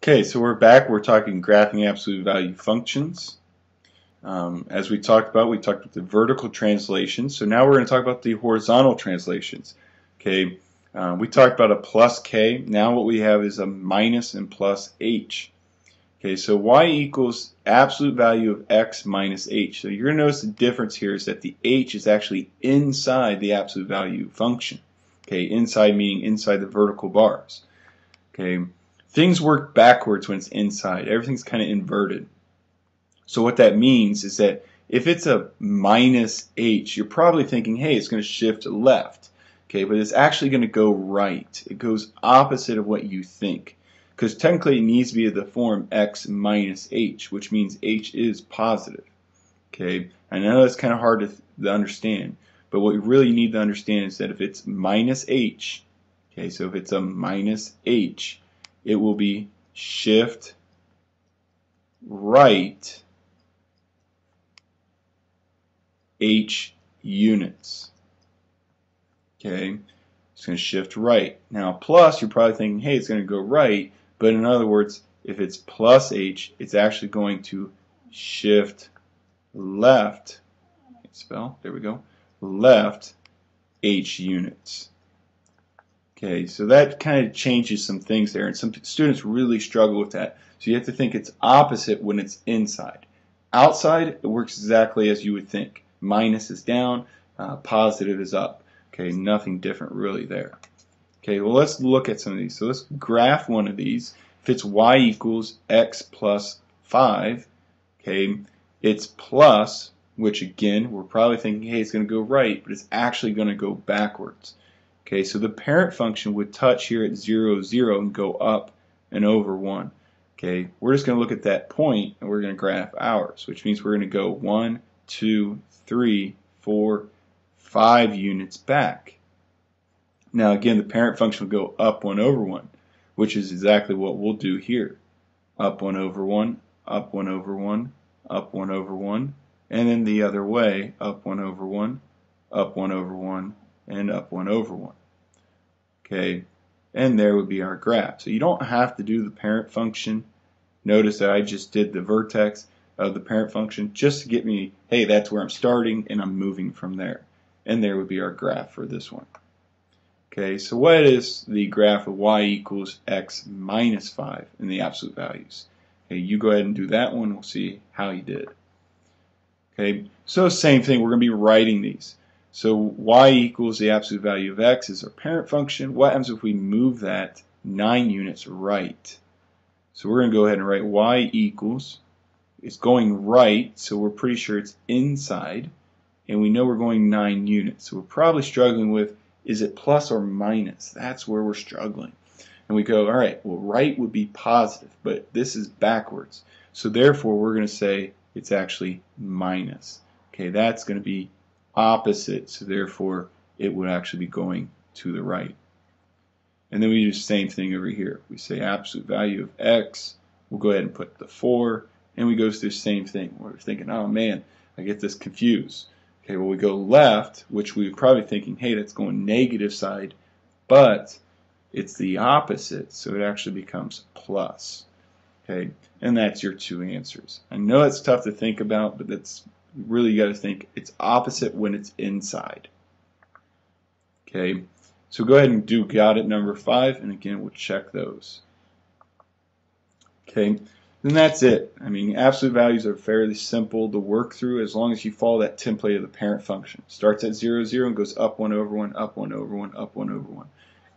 Okay, so we're back. We're talking graphing absolute value functions. As we talked about the vertical translation. So now we're going to talk about the horizontal translations. Okay, we talked about a plus k. Now what we have is a minus and plus h. Okay, so y equals absolute value of x minus h. So you're going to notice the difference here is that the h is actually inside the absolute value function. Okay, inside meaning inside the vertical bars. Okay, things work backwards when it's inside. Everything's kind of inverted. So what that means is that if it's a minus h, you're probably thinking, hey, it's going to shift left. Okay, but it's actually going to go right. It goes opposite of what you think. Because technically it needs to be the form x minus h, which means h is positive. Okay, I know that's kind of hard to understand, but what you really need to understand is that if it's minus h, okay, so if it's a minus h, it will be shift right h units. Okay, it's going to shift right. Now plus, you're probably thinking, hey, it's going to go right, but in other words, if it's plus h, it's actually going to shift left, there we go, left h units. Okay, so that kind of changes some things there, and some students really struggle with that. So you have to think it's opposite when it's inside. Outside, it works exactly as you would think. Minus is down, positive is up. Okay, nothing different really there. Okay, well let's look at some of these. So let's graph one of these. If it's y equals x plus 5, okay, it's plus, which again, we're probably thinking, hey, it's going to go right, but it's actually going to go backwards. Okay, so the parent function would touch here at 0, 0 and go up and over 1. Okay, we're just going to look at that point and we're going to graph ours, which means we're going to go 1, 2, 3, 4, 5 units back. Now again, the parent function will go up 1 over 1, which is exactly what we'll do here. Up 1 over 1, up 1 over 1, up 1 over 1, and then the other way, up 1 over 1, up 1 over 1, and up 1 over 1. Okay, and there would be our graph. So you don't have to do the parent function. Notice that I just did the vertex of the parent function just to get me, hey, that's where I'm starting and I'm moving from there. And there would be our graph for this one. Okay, so what is the graph of y equals x minus 5 in the absolute values? Okay, you go ahead and do that one. We'll see how you did. Okay, so same thing. We're going to be writing these. So y equals the absolute value of x is our parent function. What happens if we move that 9 units right? So we're going to go ahead and write y equals, it's going right, so we're pretty sure it's inside, and we know we're going 9 units. So we're probably struggling with, is it plus or minus? That's where we're struggling. And we go, all right, well, right would be positive, but this is backwards. So therefore, we're going to say it's actually minus. Okay, that's going to be opposite, so therefore it would actually be going to the right. And then we do the same thing over here. We say absolute value of x, we'll go ahead and put the 4, and we go through the same thing. We're thinking, oh man, I get this confused. Okay, well we go left, which we were probably thinking, hey, that's going negative side, but it's the opposite, so it actually becomes plus. Okay, and that's your two answers. I know it's tough to think about, but that's really, you got to think it's opposite when it's inside. Okay, so go ahead and do got it number 5, and again we'll check those. Okay, then that's it. I mean, absolute values are fairly simple to work through as long as you follow that template of the parent function. Starts at 0, 0 and goes up 1 over 1, up 1 over 1, up 1 over 1.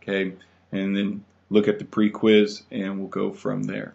Okay, and then look at the pre-quiz and we'll go from there.